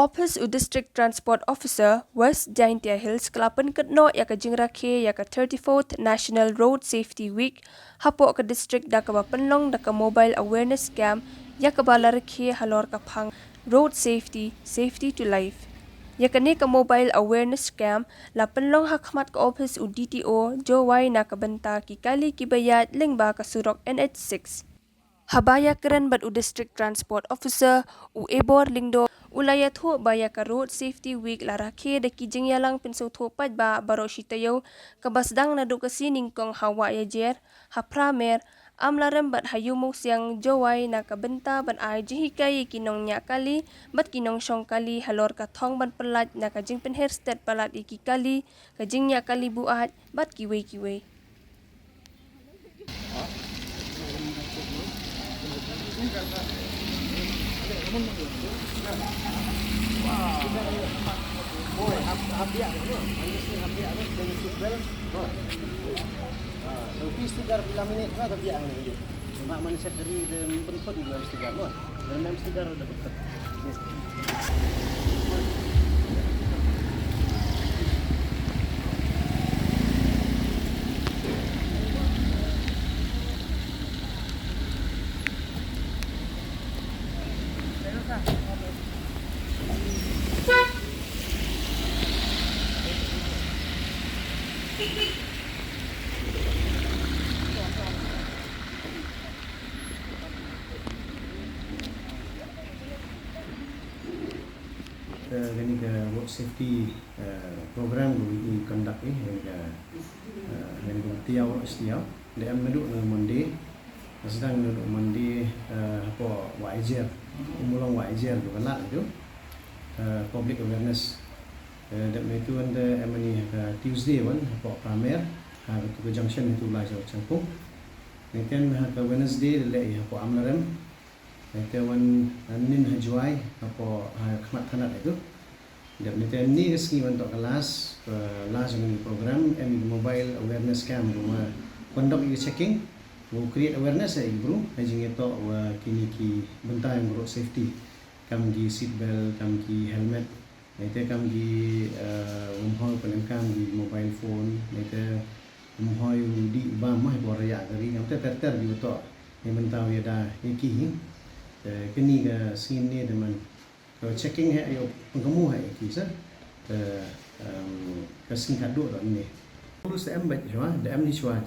Office u District Transport Officer West Jaintia Hills kelapan ketno ya ke jingrakhe ya ke 34th National Road Safety Week hapok ke district da ke bapenlong da ke mobile awareness scam ya ke balarkhe halor kapang road safety to life. Ya ke ni ke mobile awareness scam la penlong hakmat ke office u DTO Jowai na ke benta ki kali ki bayat lingba ke surok NH6. Habaya keren bat u District Transport Officer u Ebor Lingdo ulaya thu baya ka road safety week la rakhe de ki jingyalang pinso thu pat ba baro shitayo ka basdang na dukasi ningkong hawa ya jer ha pramer amlarem bat hayumu siang Jowai na ka benta ban ai jihikai kinong nya kali bat kinong shong kali halor ka thong ban pelat na ka jing penher state pelat iki kali ka jing nya kali buat bat kiwei. Lebih segar bila minit lah tapi yang ini. Mak manusia dari penpun juga segar lah. Dan memang segar dah betul. Ini ke road safety program we conduct yang tiaw setiap dia menduk Monday sedang menduk Monday apa wajar umulang wajar tu kan itu public awareness dan itu anda emani Tuesday kan apa pamer itu ke junction itu lah jauh cangkung nanti ke Wednesday lagi apa amlarem nanti wan nin hajuai apa khmat tanat itu dan nanti ni resmi untuk kelas dengan program mobile awareness scam rumah conduct checking we create awareness bro hajing itu kini ki bentang road safety kam gi seat belt kam gi helmet nanti kam gi umhoi penengkam di mobile phone nanti umhoi di bam mah boraya dari kam ter di utok yang bentang ya dah iki kini ke sini teman kalau checking hai yo pengamu hai kisah kesingkat dua ni rules em baik cuma em ni cuma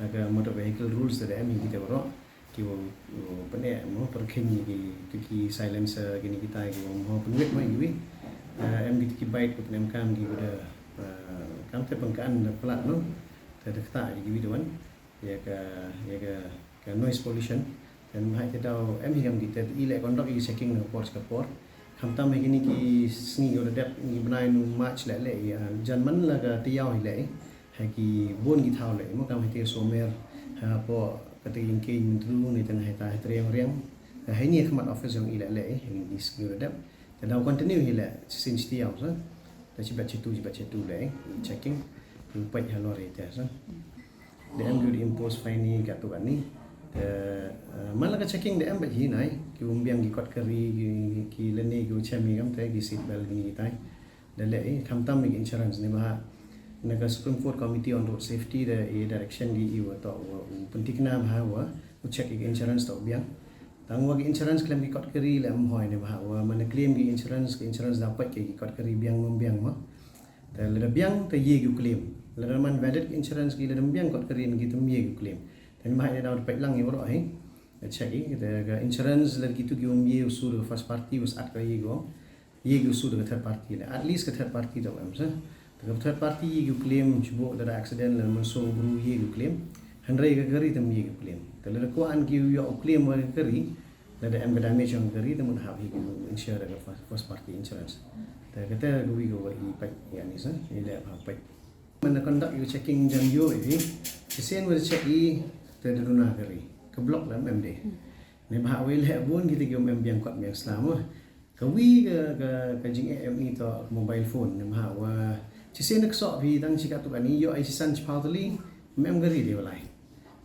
agak motor vehicle rules dari em kita berok kiu penek mau perkini ki silencer gini kita kiu mau penuit mau iwi em kita baik ke penem kam kiu dah kam terpengkaan pelat no terdekat gitu tuan ya ke noise pollution dan mahal kita tahu hingam kita ilek kondok ini checking no port ke port hamtam begini ki sni udah dap ni benai nu match lek ya janman lah ke tiaw ilek haki bon ki thau lek mo kam hati somer apa kata ingke mentru ni tengah hata riang hai ni khmat office yang ilek lek yang di sni udah dap dan dah continue ilek sin tiaw so dah cibat cetu lek checking lupa halor itu so dan good impose fine ni kat tu kan ni malah ke checking dia ambil hinai ki umbiang gi kot kari ki leni ki chami kam tai ki seat belt ni tai dale khamtam ni insurance ni bah naga Supreme Court Committee on Road Safety the direction di iwa to pentikna bah wa check insurance to biang tangwa gi insurance claim gi kot kari le am hoi ni bah wa mana claim gi insurance dapat ki kot kari biang membiang mah le biang te ye gi claim le man valid insurance gi le biang kot kari gi tum ye gi claim dan mahal dah dapat lang yang orang check kita insurance lagi tu gium ye usul first party was at kaya ye usul ke third party at least ke third party tu am sah ke third party ye claim cuba ada accident lalu masuk buru ye claim handrai ke kari tem ye claim kalau ada kuan giu yo claim ke kari ada am damage yang kari temu hab ye insure ke first party insurance kita gui go ipak yani sah ile apa mana conduct you checking jam yo ini kesian we check terduna kari ke blok lah MD ni bah we le bon kita gium biang kot biang selama ke wi ke jing ME to mobile phone ni bah wa cisen nak sok vi tang cikat tu kan ni yo ai sisan chpautli mem gari dia lai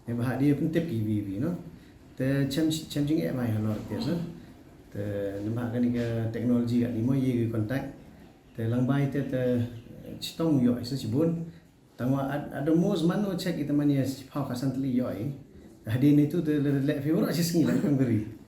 ni bah dia pun tip vi no te chem jing MI halor biasa nampak kan ke teknologi kat ni mo ye kontak lang bai chitong yo isa sibun tangwa ada mos mano check itu mania pau kasan tli yo hadin itu le fever asis ngi la kan beri